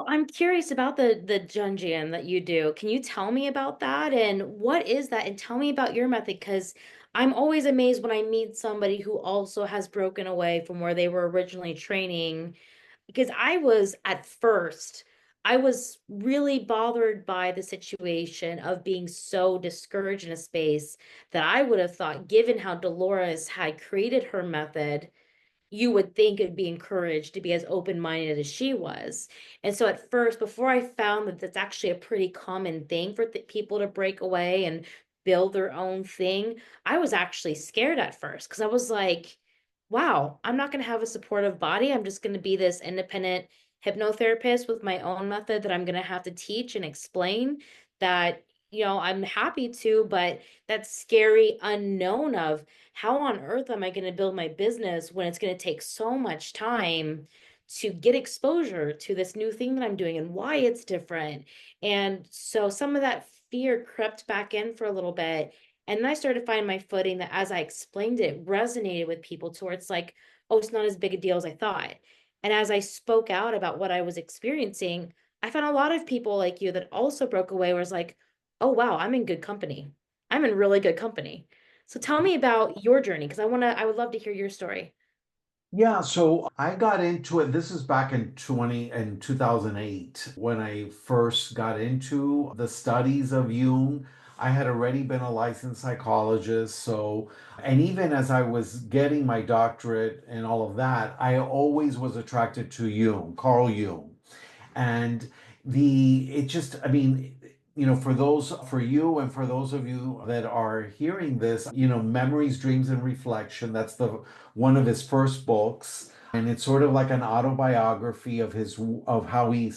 Well, I'm curious about the Jungian that you do. Can you tell me about that and what is that? And tell me about your method because I'm always amazed when I meet somebody who also has broken away from where they were originally training. Because I was really bothered by the situation of being so discouraged in a space that I would have thought, given how Dolores had created her method, you would think it'd be encouraged to be as open-minded as she was. And so at first, before I found that that's actually a pretty common thing for people to break away and build their own thing, I was actually scared at first because I was like, wow, I'm not going to have a supportive body. I'm just going to be this independent hypnotherapist with my own method that I'm going to have to teach and explain that, I'm happy to, but that scary unknown of how on earth am I going to build my business when it's going to take so much time to get exposure to this new thing that I'm doing and why it's different. And so some of that fear crept back in for a little bit. And then I started finding my footing that as I explained it, resonated with people to where it's like, oh, it's not as big a deal as I thought. And as I spoke out about what I was experiencing, I found a lot of people like you that also broke away where it's like, oh, wow, I'm in good company. I'm in really good company. So tell me about your journey because I would love to hear your story. Yeah, so I got into it. This is back in 2008 when I first got into the studies of Jung. I had already been a licensed psychologist, so and even as I was getting my doctorate and all of that, I always was attracted to Jung, Carl Jung. And it just, I mean, for you and for those of you that are hearing this, Memories, Dreams, and Reflection, that's the one of his first books. And it's sort of like an autobiography of how he,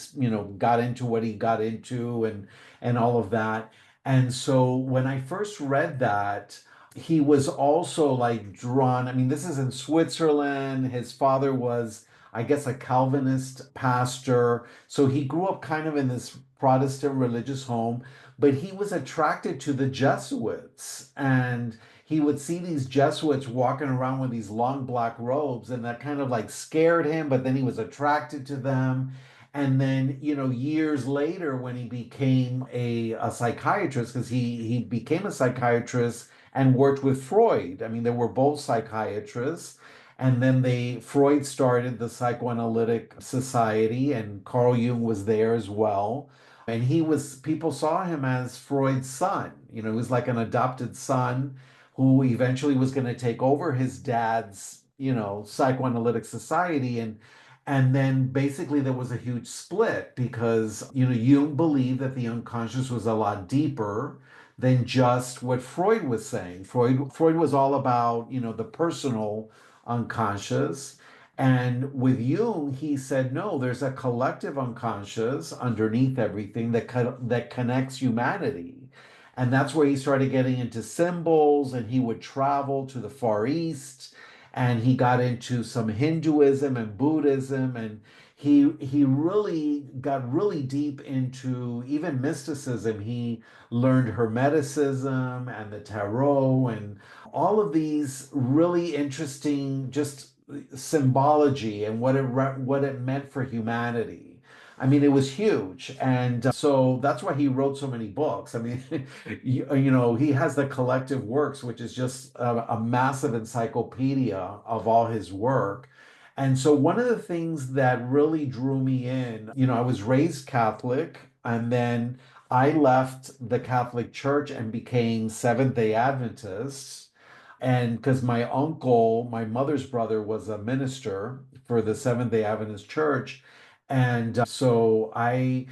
got into what he got into and all of that. And so when I first read that, he was also like drawn. I mean, this is in Switzerland. His father was, I guess, a Calvinist pastor. So he grew up kind of in this Protestant religious home, but he was attracted to the Jesuits. And he would see these Jesuits walking around with these long black robes, and that kind of like scared him, but then he was attracted to them. And then, years later, when he became a psychiatrist, because he became a psychiatrist and worked with Freud. I mean, they were both psychiatrists. And then Freud started the Psychoanalytic Society, and Carl Jung was there as well. And people saw him as Freud's son. He was like an adopted son who eventually was going to take over his dad's, psychoanalytic society. And then basically there was a huge split because, Jung believed that the unconscious was a lot deeper than just what Freud was saying. Freud was all about, the personal unconscious. And with Jung, he said, no, there's a collective unconscious underneath everything that connects humanity. And that's where he started getting into symbols, and he would travel to the Far East, and he got into some Hinduism and Buddhism, and he really got really deep into even mysticism. He learned Hermeticism and the Tarot and all of these really interesting just symbology and what it meant for humanity. I mean, it was huge. And so that's why he wrote so many books. I mean, he has the collective works, which is just a massive encyclopedia of all his work. And so one of the things that really drew me in, I was raised Catholic, and then I left the Catholic Church and became Seventh-day Adventist. And because my uncle, my mother's brother, was a minister for the Seventh-day Adventist Church. And so I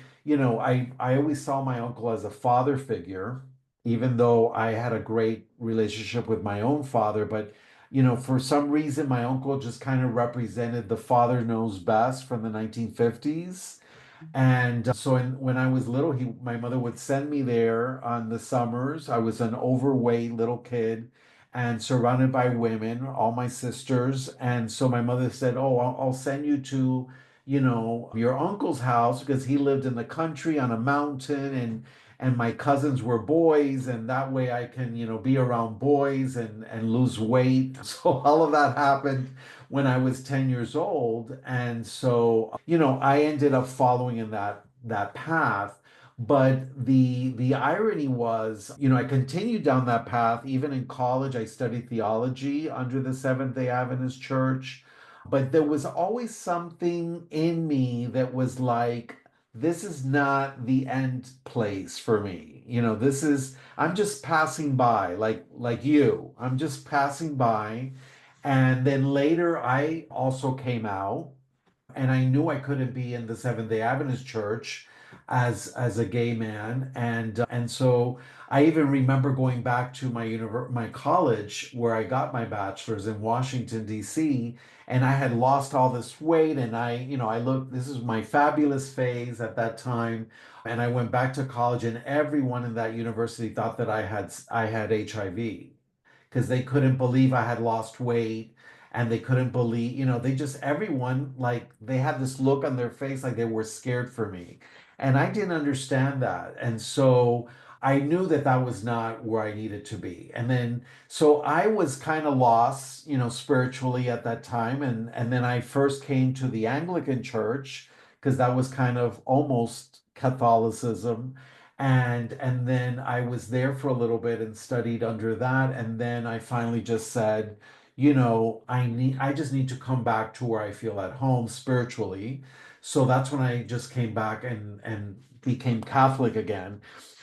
always saw my uncle as a father figure, even though I had a great relationship with my own father. But, for some reason, my uncle just kind of represented the father knows best from the 1950s. And when I was little, my mother would send me there on the summers. I was an overweight little kid and surrounded by women, all my sisters. And so my mother said, "Oh, I'll send you to, your uncle's house because he lived in the country on a mountain, and my cousins were boys, and that way I can, be around boys and lose weight." So all of that happened when I was 10 years old. And so, I ended up following in that path. But the irony was, I continued down that path. Even in college, I studied theology under the Seventh-day Adventist Church. But there was always something in me that was like, this is not the end place for me. I'm just passing by, like you. I'm just passing by. And then later I also came out, and I knew I couldn't be in the Seventh-day Adventist Church as a gay man, and so I even remember going back to my college where I got my bachelor's in Washington D.C., and I had lost all this weight, and I looked, this is my fabulous phase at that time, and I went back to college, and everyone in that university thought that I had HIV because they couldn't believe I had lost weight, and they couldn't believe, they just, everyone, like, they had this look on their face like they were scared for me. And I didn't understand that. And so I knew that that was not where I needed to be. And then, so I was kind of lost, spiritually at that time. And then I first came to the Anglican Church because that was kind of almost Catholicism, and then I was there for a little bit and studied under that, and then I finally just said, I just need to come back to where I feel at home spiritually. So that's when I just came back and became Catholic again.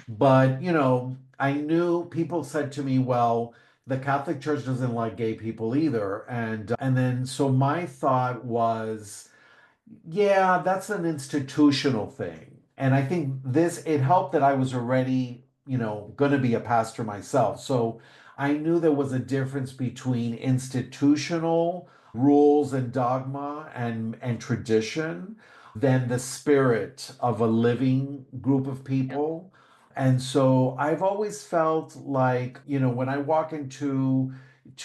But I knew people said to me, well, the Catholic Church doesn't like gay people either, and then so my thought was, yeah, that's an institutional thing. And I think it helped that I was already, going to be a pastor myself. So I knew there was a difference between institutional rules and dogma and tradition than the spirit of a living group of Yep. people. And so I've always felt like, when I walk into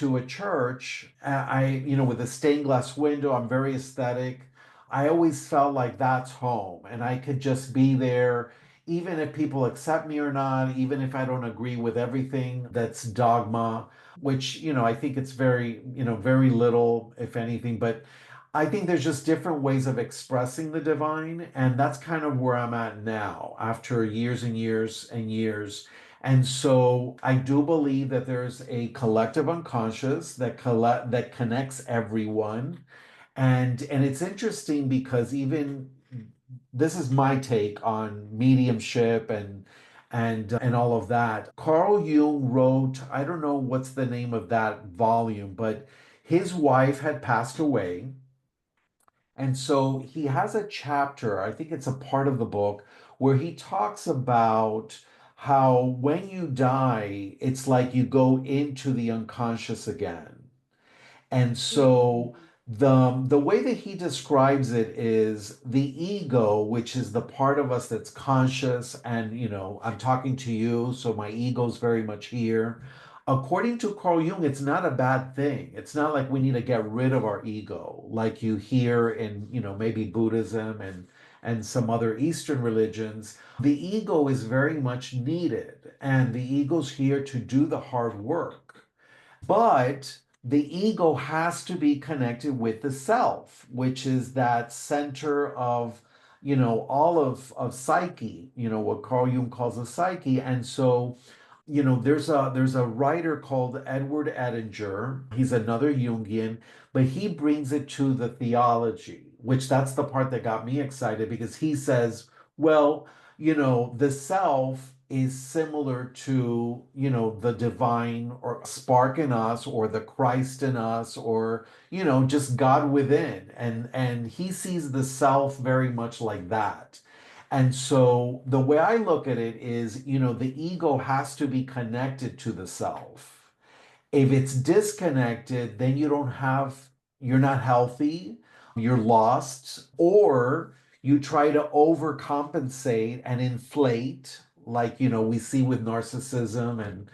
a church, with a stained glass window, I'm very aesthetic. I always felt like that's home, and I could just be there, even if people accept me or not, even if I don't agree with everything that's dogma, which, I think it's very, very little, if anything, but I think there's just different ways of expressing the divine, and that's kind of where I'm at now after years and years and years. And so I do believe that there's a collective unconscious that connects everyone, and it's interesting because even this is my take on mediumship and all of that. Carl Jung wrote, I don't know what's the name of that volume, but his wife had passed away. And so he has a chapter, I think it's a part of the book, where he talks about how when you die, it's like you go into the unconscious again. And Mm. so the way that he describes it is the ego, which is the part of us that's conscious, and I'm talking to you, so my ego's very much here. According to Carl Jung, it's not a bad thing. It's not like we need to get rid of our ego, like you hear in, maybe Buddhism and some other Eastern religions. The ego is very much needed, and the ego's here to do the hard work. But the ego has to be connected with the self, which is that center of, all of psyche, what Carl Jung calls a psyche. And so, there's a writer called Edward Edinger. He's another Jungian, but he brings it to the theology, which that's the part that got me excited because he says, well, the self is similar to, the divine or spark in us or the Christ in us or, just God within. And he sees the self very much like that. And so the way I look at it is, the ego has to be connected to the self. If it's disconnected, then you're not healthy, you're lost, or you try to overcompensate and inflate, like, we see with narcissism and,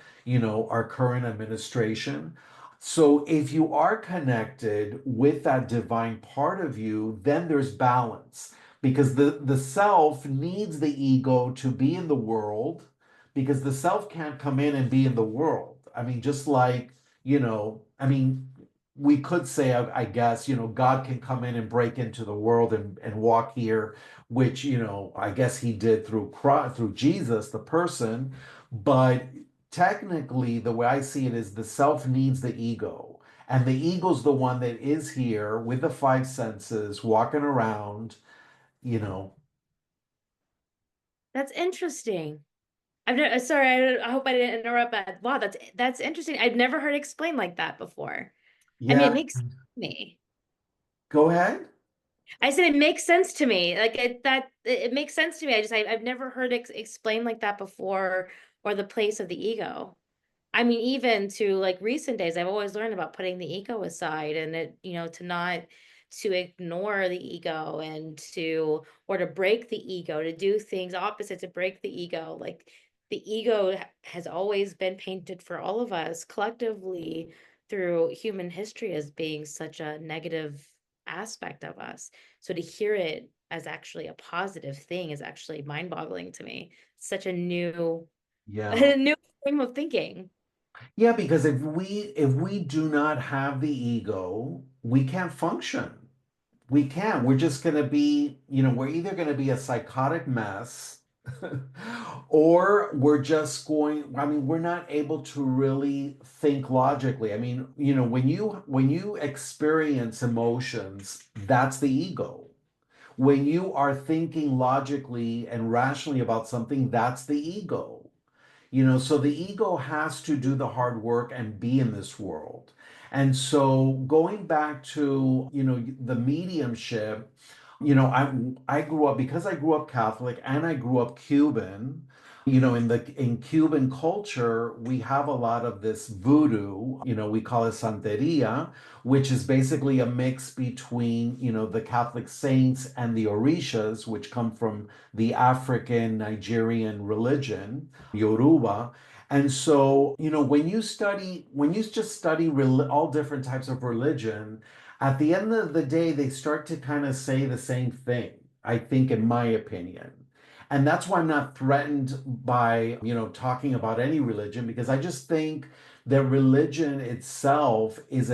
our current administration. So if you are connected with that divine part of you, then there's balance because the self needs the ego to be in the world because the self can't come in and be in the world. I mean, just like, I mean, we could say, I guess, God can come in and break into the world and walk here, which, I guess he did through Jesus, the person. But technically, the way I see it is the self needs the ego. And the ego's the one that is here with the five senses, walking around, you know. That's interesting. I've never, sorry, I hope I didn't interrupt, but wow, that's interesting. I've never heard it explained like that before. I mean, it Yeah, makes sense to me. go ahead. I said it makes sense to me. Like it makes sense to me. I've never heard it explained like that before, or the place of the ego. I mean, even to like recent days, I've always learned about putting the ego aside and to not to ignore the ego and or to break the ego, to do things opposite to break the ego. Like the ego has always been painted for all of us collectively through human history as being such a negative aspect of us. So to hear it as actually a positive thing is actually mind-boggling to me. Such a new, Yeah. a new frame of thinking. Yeah, because if we do not have the ego, we can't function. We can't. We're just going to be, we're either going to be a psychotic mess or we're just I mean, we're not able to really think logically. I mean, when you experience emotions, that's the ego. When you are thinking logically and rationally about something, that's the ego. So the ego has to do the hard work and be in this world. And so going back to, the mediumship, I grew up because I grew up Catholic and I grew up Cuban. In Cuban culture, we have a lot of this voodoo, we call it Santeria, which is basically a mix between, the Catholic saints and the Orishas, which come from the African Nigerian religion, Yoruba. And so, when you just study all different types of religion, at the end of the day, they start to kind of say the same thing, I think, in my opinion. And that's why I'm not threatened by, talking about any religion, because I just think that religion itself is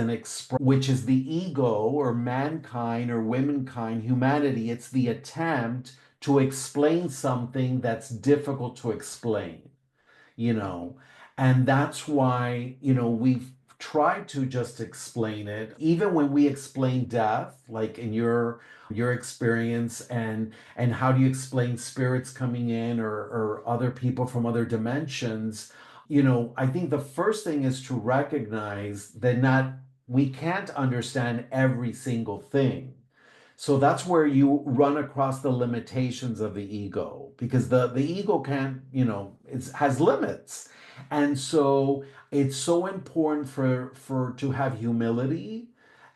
which is the ego or mankind or womankind, humanity. It's the attempt to explain something that's difficult to explain you know and that's why we've tried to just explain it, even when we explain death, like in your experience, and how do you explain spirits coming in, or other people from other dimensions. I think the first thing is to recognize that not we can't understand every single thing. So that's where you run across the limitations of the ego, because the ego can't, it has limits. And so it's so important for to have humility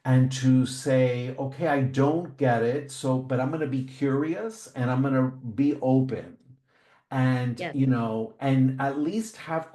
and to say, okay, I don't get it. So, but I'm going to be curious and I'm going to be open, and Yes. and at least have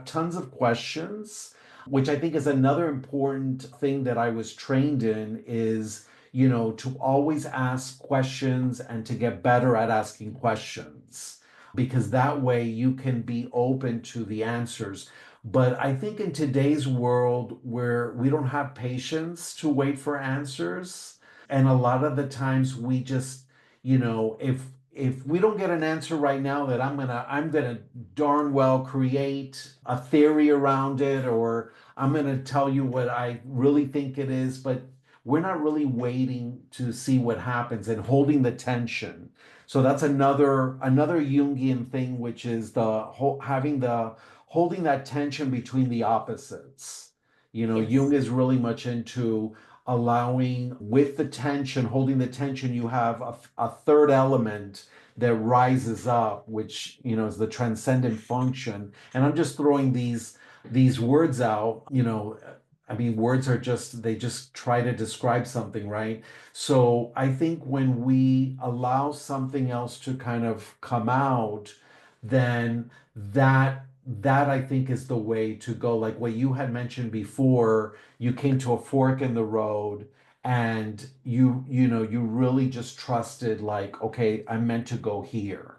tons of questions, which I think is another important thing that I was trained in, is to always ask questions and to get better at asking questions, because that way you can be open to the answers. But I think in today's world, where we don't have patience to wait for answers, and a lot of the times we just, if we don't get an answer right now, that I'm gonna darn well create a theory around it, or I'm gonna tell you what I really think it is. But we're not really waiting to see what happens and holding the tension. So that's another Jungian thing, which is the holding that tension between the opposites. Jung Yes. is really much into allowing, with the tension, holding the tension, you have a third element that rises up, which is the transcendent function. And I'm just throwing these words out. I mean, words are they just try to describe something, right? So I think when we allow something else to kind of come out, then that I think is the way to go. Like what you had mentioned before, you came to a fork in the road, and you really just trusted, like, okay, I'm meant to go here.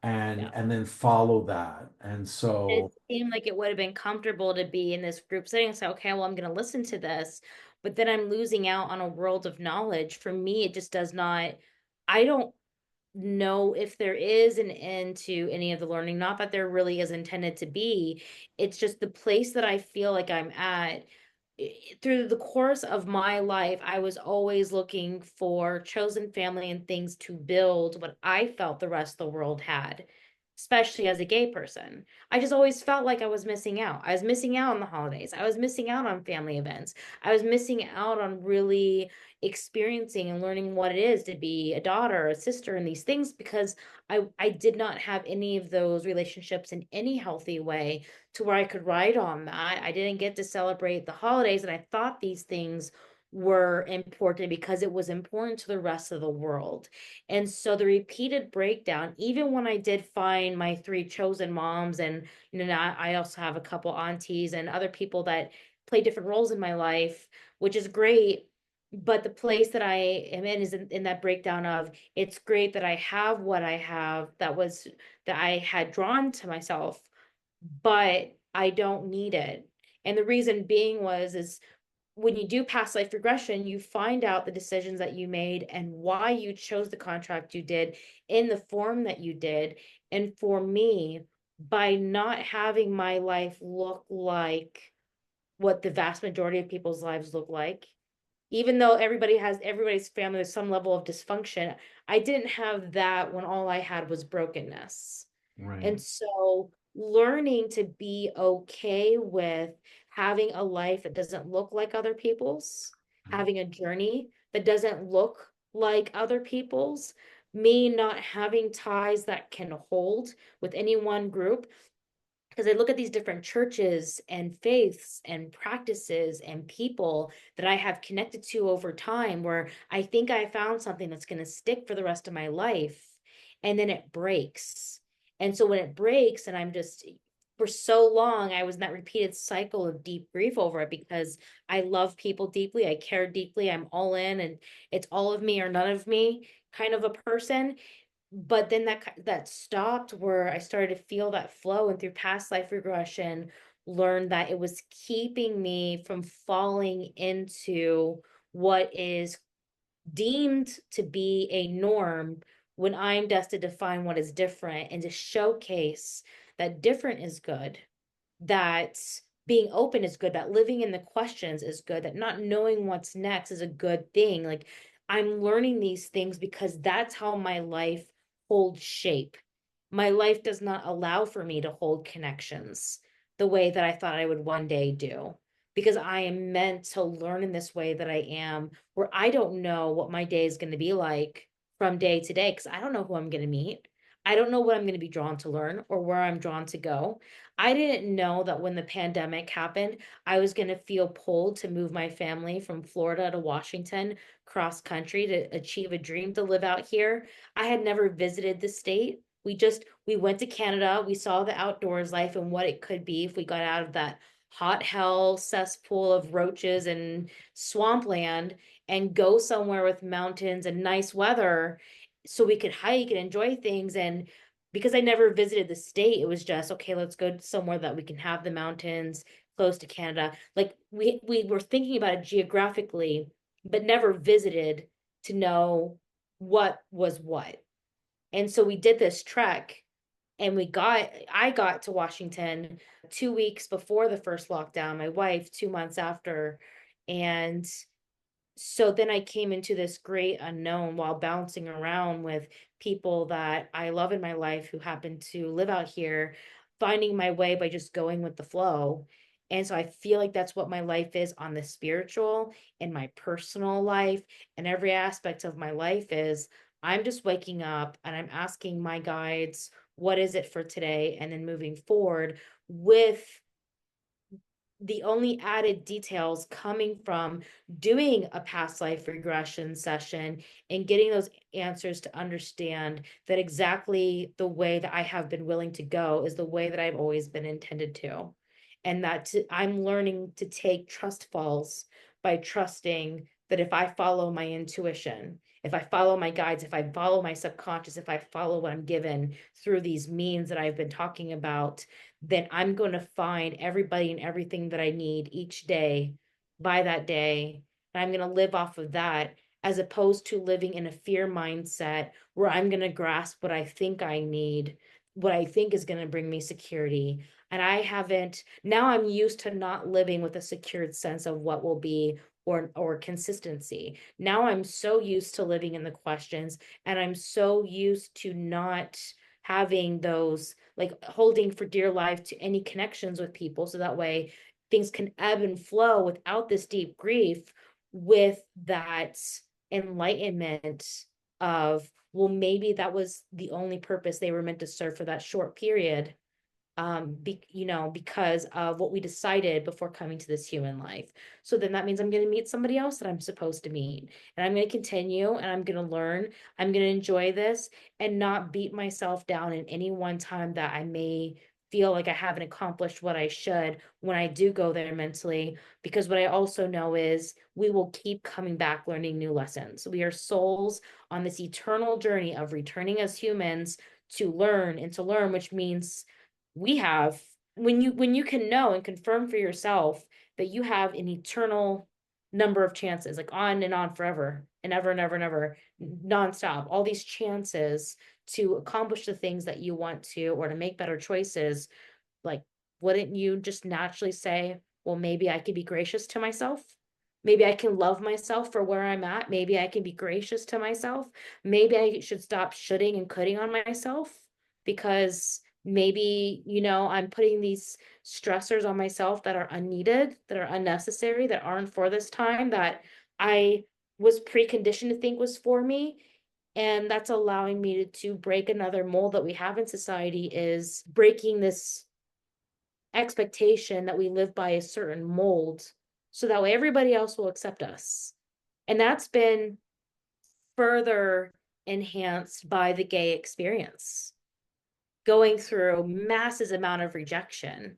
Yeah. and then follow that. And It so, seemed like it would have been comfortable to be in this group setting and say, okay, well, I'm going to listen to this, but then I'm losing out on a world of knowledge. For me, it just does not, I don't know if there is an end to any of the learning. Not that there really is intended to be. It's just the place that I feel like I'm at. Through the course of my life, I was always looking for chosen family and things to build what I felt the rest of the world had, especially as a gay person. I just always felt like I was missing out. I was missing out on the holidays. I was missing out on family events. I was missing out on really experiencing and learning what it is to be a daughter, a sister, and these things because I did not have any of those relationships in any healthy way to where I could ride on that. I didn't get to celebrate the holidays, and I thought these things were important because it was important to the rest of the world. And so the repeated breakdown, even when I did find my three chosen moms, and I also have a couple aunties and other people that play different roles in my life, which is great. But the place that I am in is in that breakdown of it's great that I have what I have that I had drawn to myself, but I don't need it. And the reason being is when you do past life regression, you find out the decisions that you made and why you chose the contract you did in the form that you did. And for me, by not having my life look like what the vast majority of people's lives look like, even though everybody's family has some level of dysfunction, I didn't have that when all I had was brokenness. right. And so learning to be okay with having a life that doesn't look like other people's, having a journey that doesn't look like other people's, me not having ties that can hold with any one group, because I look at these different churches and faiths and practices and people that I have connected to over time where I think I found something that's going to stick for the rest of my life. And then it breaks. And so when it breaks, and I'm just, for so long, I was in that repeated cycle of deep grief over it because I love people deeply. I care deeply. I'm all in, and it's all of me or none of me kind of a person. But then that stopped where I started to feel that flow, and through past life regression learned that it was keeping me from falling into what is deemed to be a norm when I'm destined to find what is different and to showcase that different is good, that being open is good, that living in the questions is good, that not knowing what's next is a good thing. Like I'm learning these things because that's how my life holds shape. My life does not allow for me to hold connections the way that I thought I would one day do because I am meant to learn in this way that I am, where I don't know what my day is going to be like from day to day because I don't know who I'm going to meet. I don't know what I'm going to be drawn to learn or where I'm drawn to go. I didn't know that when the pandemic happened, I was going to feel pulled to move my family from Florida to Washington cross country to achieve a dream to live out here. I had never visited the state. We went to Canada. We saw the outdoors life and what it could be if we got out of that hot hell cesspool of roaches and swampland and go somewhere with mountains and nice weather so we could hike and enjoy things. And because I never visited the state, it was just, okay, let's go somewhere that we can have the mountains close to Canada. Like we were thinking about it geographically, but never visited to know what was what. And so we did this trek, and I got to Washington 2 weeks before the first lockdown, my wife 2 months after. And so then I came into this great unknown while bouncing around with people that I love in my life who happen to live out here, finding my way by just going with the flow. And so I feel like that's what my life is on the spiritual, in my personal life, and every aspect of my life is I'm just waking up and I'm asking my guides, what is it for today? And then moving forward with the only added details coming from doing a past life regression session and getting those answers to understand that exactly the way that I have been willing to go is the way that I've always been intended to. And I'm learning to take trust falls by trusting that if I follow my intuition if I follow my guides, if I follow my subconscious, if I follow what I'm given through these means that I've been talking about, then I'm going to find everybody and everything that I need each day by that day. And I'm going to live off of that, as opposed to living in a fear mindset where I'm going to grasp what I think I need, what I think is going to bring me security. And I haven't, now I'm used to not living with a secured sense of what will be, or consistency. Now I'm so used to living in the questions, and I'm so used to not having those, like, holding for dear life to any connections with people, so that way things can ebb and flow without this deep grief, with that enlightenment of, well, maybe that was the only purpose they were meant to serve for that short period, because of what we decided before coming to this human life. So then that means I'm going to meet somebody else that I'm supposed to meet, and I'm going to continue, and I'm going to learn. I'm going to enjoy this, and not beat myself down in any one time that I may feel like I haven't accomplished what I should when I do go there mentally. Because what I also know is we will keep coming back learning new lessons. We are souls on this eternal journey of returning as humans to learn and to learn, which means we have, when you can know and confirm for yourself that you have an eternal number of chances, like on and on forever and ever and ever and ever, nonstop, all these chances to accomplish the things that you want to, or to make better choices, like, wouldn't you just naturally say, well, maybe I could be gracious to myself? Maybe I can love myself for where I'm at. Maybe I can be gracious to myself. Maybe I should stop shoulding and coulding on myself, because maybe, I'm putting these stressors on myself that are unneeded, that are unnecessary, that aren't for this time, that I was preconditioned to think was for me. And that's allowing me to break another mold that we have in society, is breaking this expectation that we live by a certain mold, so that way everybody else will accept us. And that's been further enhanced by the gay experience, going through massive amount of rejection.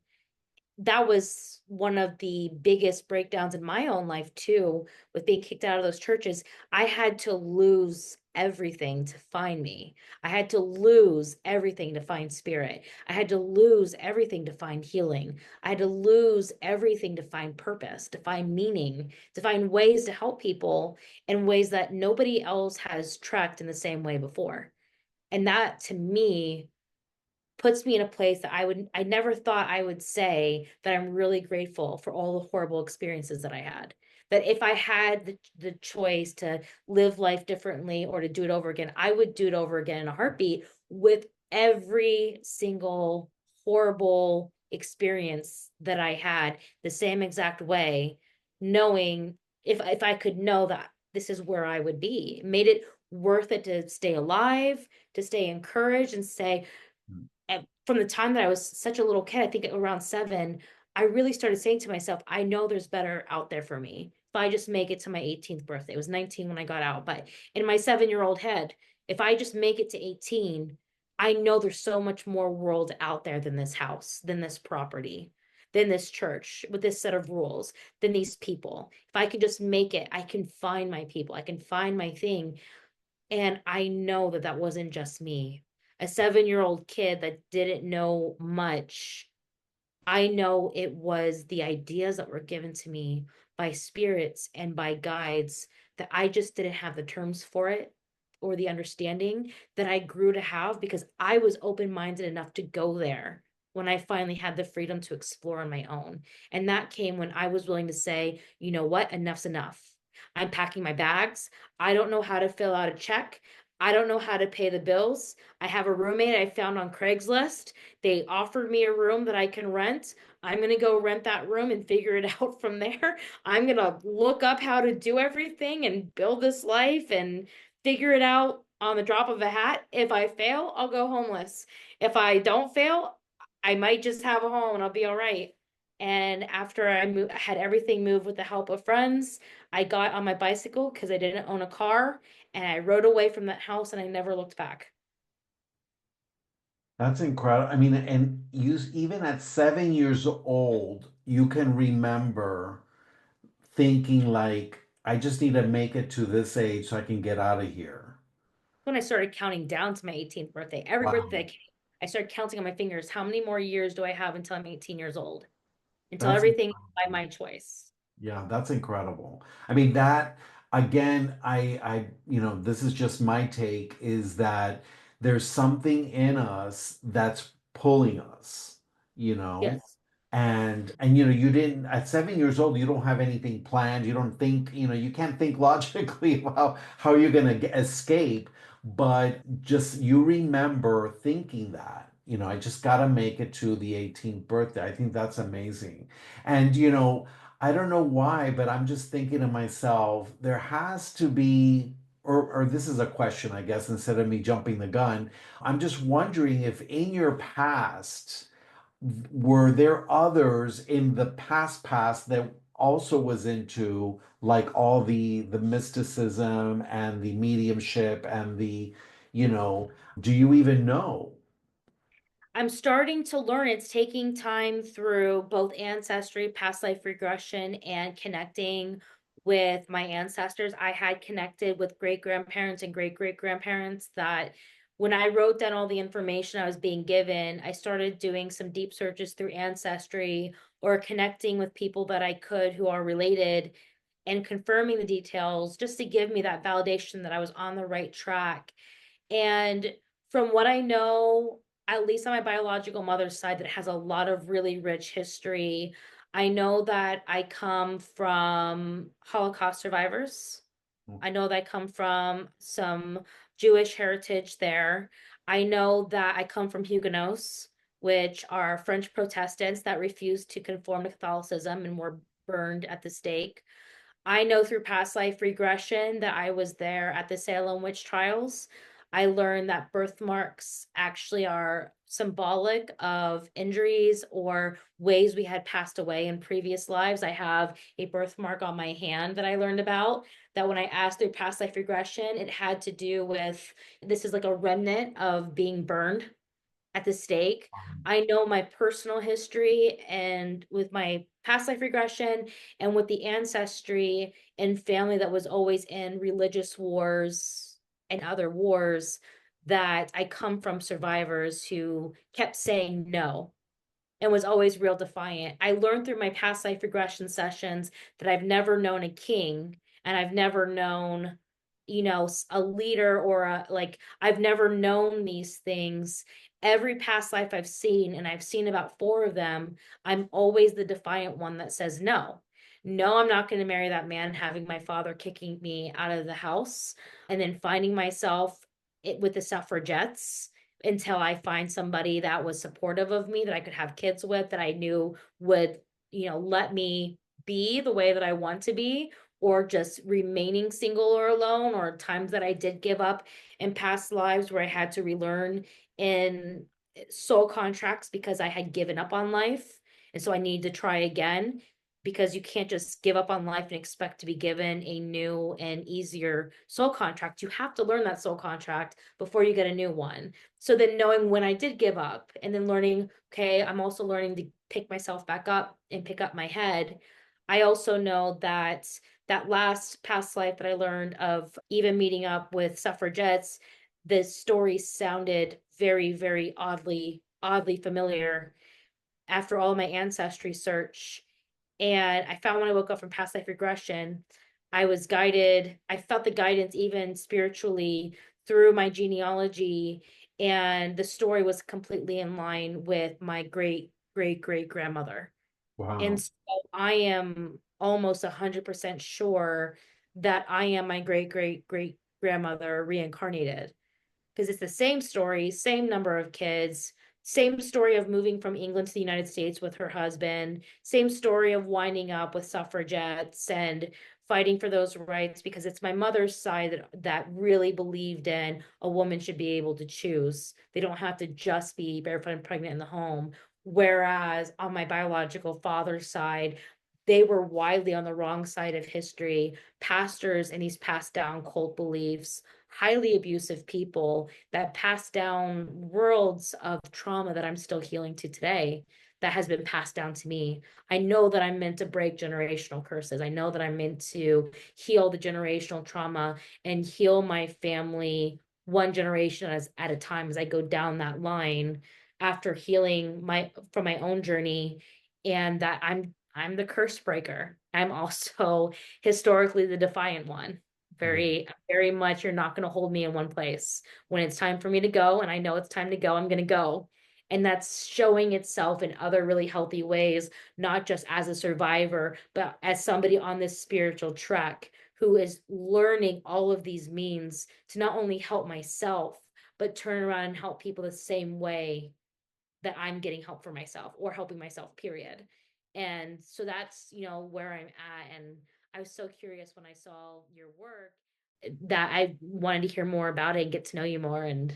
That was one of the biggest breakdowns in my own life too, with being kicked out of those churches. I had to lose everything to find me. I had to lose everything to find spirit. I had to lose everything to find healing. I had to lose everything to find purpose, to find meaning, to find ways to help people in ways that nobody else has trekked in the same way before. And that, to me, puts me in a place that I never thought I would say that I'm really grateful for all the horrible experiences that I had. That if I had the choice to live life differently or to do it over again, I would do it over again in a heartbeat, with every single horrible experience that I had the same exact way, knowing, if I could know that this is where I would be. It made it worth it to stay alive, to stay encouraged, and say, and from the time that I was such a little kid, I think around 7, I really started saying to myself, I know there's better out there for me. If I just make it to my 18th birthday, it was 19 when I got out, but in my 7-year-old head, if I just make it to 18, I know there's so much more world out there than this house, than this property, than this church with this set of rules, than these people. If I can just make it, I can find my people, I can find my thing. And I know that that wasn't just me. A 7-year-old kid that didn't know much, I know it was the ideas that were given to me by spirits and by guides, that I just didn't have the terms for it or the understanding that I grew to have, because I was open-minded enough to go there when I finally had the freedom to explore on my own. And that came when I was willing to say, you know what, enough's enough. I'm packing my bags. I don't know how to fill out a check. I don't know how to pay the bills. I have a roommate I found on Craigslist. They offered me a room that I can rent. I'm going to go rent that room and figure it out from there. I'm going to look up how to do everything and build this life and figure it out on the drop of a hat. If I fail, I'll go homeless. If I don't fail, I might just have a home and I'll be all right. And after had everything moved with the help of friends, I got on my bicycle because I didn't own a car, and I rode away from that house, and I never looked back. That's incredible. I mean, and you, even at 7 years old, you can remember thinking like, I just need to make it to this age so I can get out of here. When I started counting down to my 18th birthday, every birthday Wow. that came, I started counting on my fingers, how many more years do I have until I'm 18 years old? Until That's everything is by my choice. Yeah, that's incredible. I mean, that again, this is just my take, is that there's something in us that's pulling us, you know, Yes. and you didn't at 7 years old, you don't have anything planned. You don't think, you can't think logically about how you're gonna escape, but just you remember thinking that, I just gotta make it to the 18th birthday. I think that's amazing. And I don't know why, but I'm just thinking to myself, there has to be, or this is a question, I guess, instead of me jumping the gun. I'm just wondering if in your past, were there others in the past that also was into like all the mysticism and the mediumship and you know, do you even know? I'm starting to learn. It's taking time through both ancestry, past life regression, and connecting with my ancestors. I had connected with great grandparents and great great grandparents that when I wrote down all the information I was being given, I started doing some deep searches through ancestry or connecting with people that I could who are related and confirming the details just to give me that validation that I was on the right track. And from what I know, at least on my biological mother's side, that has a lot of really rich history. I know that I come from Holocaust survivors. I know that I come from some Jewish heritage there. I know that I come from Huguenots, which are French Protestants that refused to conform to Catholicism and were burned at the stake. I know through past life regression that I was there at the Salem witch trials. I learned that birthmarks actually are symbolic of injuries or ways we had passed away in previous lives. I have a birthmark on my hand that I learned about that when I asked through past life regression, it had to do with this is like a remnant of being burned at the stake. I know my personal history and with my past life regression and with the ancestry and family that was always in religious wars and other wars that I come from survivors who kept saying no and was always real defiant. I learned through my past life regression sessions that I've never known a king and I've never known, a leader or I've never known these things. Every past life I've seen, and I've seen about four of them, I'm always the defiant one that says no. No, I'm not going to marry that man, having my father kicking me out of the house and then finding myself with the suffragettes until I find somebody that was supportive of me, that I could have kids with, that I knew would, let me be the way that I want to be, or just remaining single or alone, or times that I did give up in past lives where I had to relearn in soul contracts because I had given up on life. And so I need to try again because you can't just give up on life and expect to be given a new and easier soul contract. You have to learn that soul contract before you get a new one. So then knowing when I did give up and then learning, okay, I'm also learning to pick myself back up and pick up my head. I also know that that last past life that I learned of even meeting up with suffragettes, the story sounded very, very oddly familiar after all my ancestry search. And I found when I woke up from past life regression, I was guided. I felt the guidance even spiritually through my genealogy. And the story was completely in line with my great, great, great grandmother. And Wow. so I am almost 100% sure that I am my great, great, great grandmother reincarnated because it's the same story, same number of kids, same story of moving from England to the United States with her husband, same story of winding up with suffragettes and fighting for those rights because it's my mother's side that really believed in a woman should be able to choose. They don't have to just be barefoot and pregnant in the home. Whereas on my biological father's side, they were widely on the wrong side of history, pastors and these passed down cult beliefs, highly abusive people that pass down worlds of trauma that I'm still healing to today that has been passed down to me. I know that I'm meant to break generational curses. I know that I'm meant to heal the generational trauma and heal my family one generation at a time as I go down that line after healing my from my own journey, and that I'm the curse breaker. I'm also historically the defiant one. Yeah. Very much, you're not going to hold me in one place. When it's time for me to go, and I know it's time to go, I'm going to go. And that's showing itself in other really healthy ways, not just as a survivor, but as somebody on this spiritual trek who is learning all of these means to not only help myself, but turn around and help people the same way that I'm getting help for myself or helping myself, period. And so that's, where I'm at. And I was so curious when I saw your work that I wanted to hear more about it and get to know you more. And,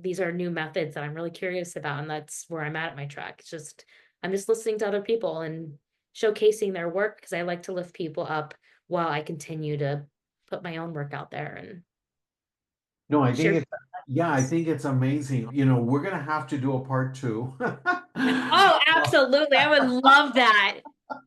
these are new methods that I'm really curious about. And that's where I'm at my track. I'm just listening to other people and showcasing their work because I like to lift people up while I continue to put my own work out there and No, I think share. it's, yeah, I think it's amazing. We're gonna have to do a part two. Oh, absolutely. I would love that.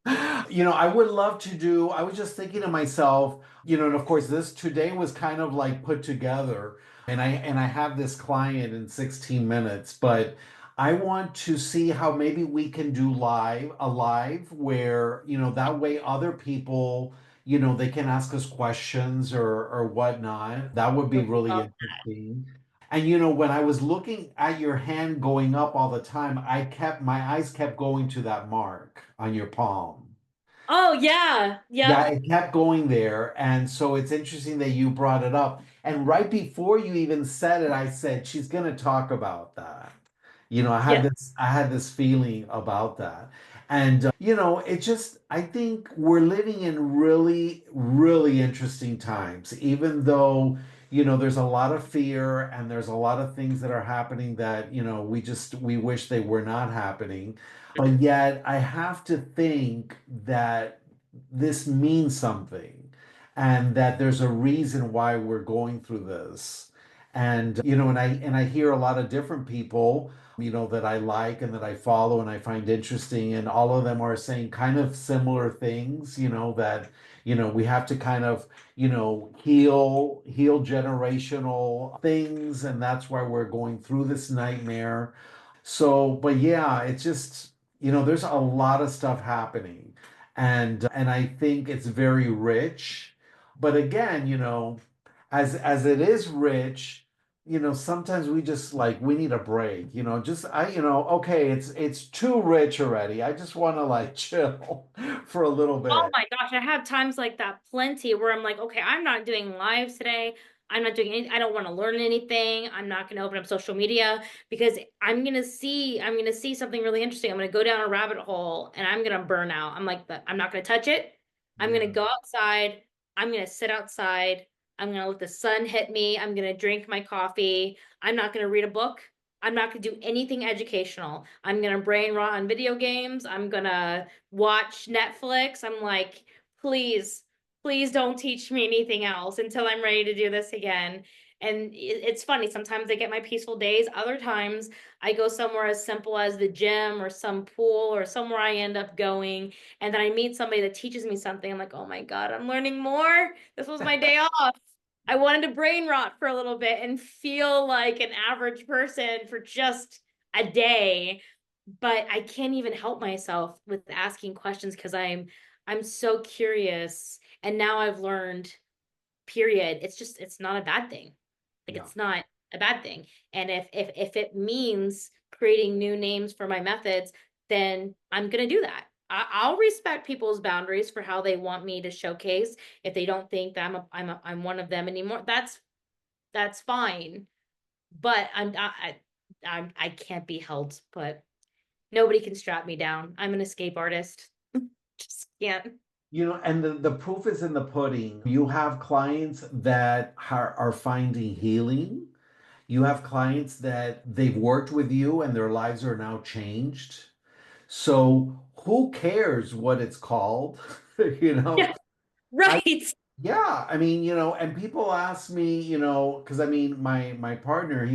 I would love to do, I was just thinking to myself, and of course this today was kind of like put together, and I have this client in 16 minutes, but I want to see how maybe we can do a live where, that way other people, they can ask us questions or whatnot. That would be Would really love. interesting. And when I was looking at your hand going up all the time, my eyes kept going to that mark on your palm. Oh yeah. Yeah, Yep. it kept going there. And so it's interesting that you brought it up. And right before you even said it, I said, she's going to talk about that. Yeah. I had this feeling about that. And, it just, I think we're living in really, really interesting times, even though, there's a lot of fear and there's a lot of things that are happening that, we wish they were not happening. But yet I have to think that this means something and that there's a reason why we're going through this. And and I hear a lot of different people, that I like and that I follow and I find interesting, and all of them are saying kind of similar things, that we have to kind of heal generational things, and that's why we're going through this nightmare. So, but yeah, it's just, there's a lot of stuff happening. And I think it's very rich. But again, as it is rich, sometimes we just like we need a break, just okay, it's too rich already. I just want to like chill for a little Oh bit. my gosh, I have times like that plenty where I'm like, okay, I'm not doing lives today. I'm not doing any, I don't want to learn anything. I'm not going to open up social media because I'm going to see something really interesting. I'm going to go down a rabbit hole and I'm going to burn out. I'm like, I'm not going to touch it. I'm going to Yeah. go outside. I'm going to sit outside. I'm going to let the sun hit me. I'm going to drink my coffee. I'm not going to read a book. I'm not going to do anything educational. I'm going to brain rot on video games. I'm going to watch Netflix. I'm like, please, please don't teach me anything else until I'm ready to do this again. And it's funny. Sometimes I get my peaceful days. Other times I go somewhere as simple as the gym or some pool or somewhere I end up going. And then I meet somebody that teaches me something. I'm like, oh my God, I'm learning more. This was my day off. I wanted to brain rot for a little bit and feel like an average person for just a day, but I can't even help myself with asking questions because I'm so curious. And now I've learned, period. It's not a bad thing. Like Yeah. it's not a bad thing. And if it means creating new names for my methods, then I'm gonna do that. I'll respect people's boundaries for how they want me to showcase. If they don't think that I'm one of them anymore, that's fine. But I can't be held. But nobody can strap me down. I'm an escape artist. Just can't. And the proof is in the pudding. You have clients that are finding healing. You have clients that they've worked with you and their lives are now changed. So who cares what it's called? You know, Yeah, I right. Yeah, I mean, and people ask me, because I mean, my partner,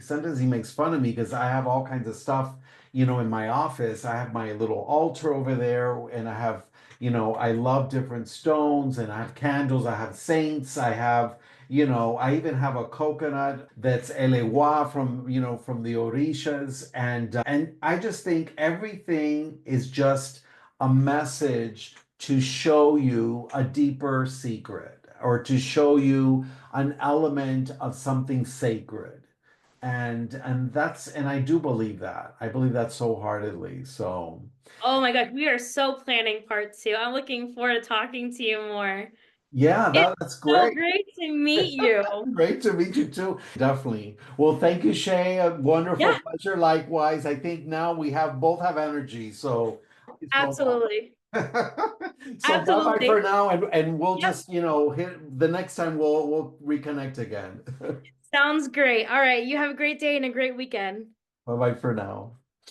sometimes he makes fun of me because I have all kinds of stuff, in my office. I have my little altar over there, and I have, I love different stones, and I have candles, I have saints, I have, I even have a coconut that's elewa from the Orishas, and I just think everything is just a message to show you a deeper secret or to show you an element of something sacred. And I do believe that. I believe that so heartedly. So Oh my gosh, we are so planning part two. I'm looking forward to talking to you more. yeah, It's that's so great. great to meet you. Great to meet you too. Definitely. Well, thank you, Shae. A wonderful Yeah, pleasure. Likewise. I think now we have both have energy. So it's so absolutely. so bye bye for Absolutely. now, and we'll Yep. just hit the next time we'll reconnect again. Sounds great. All right. You have a great day and a great weekend. Bye bye for now.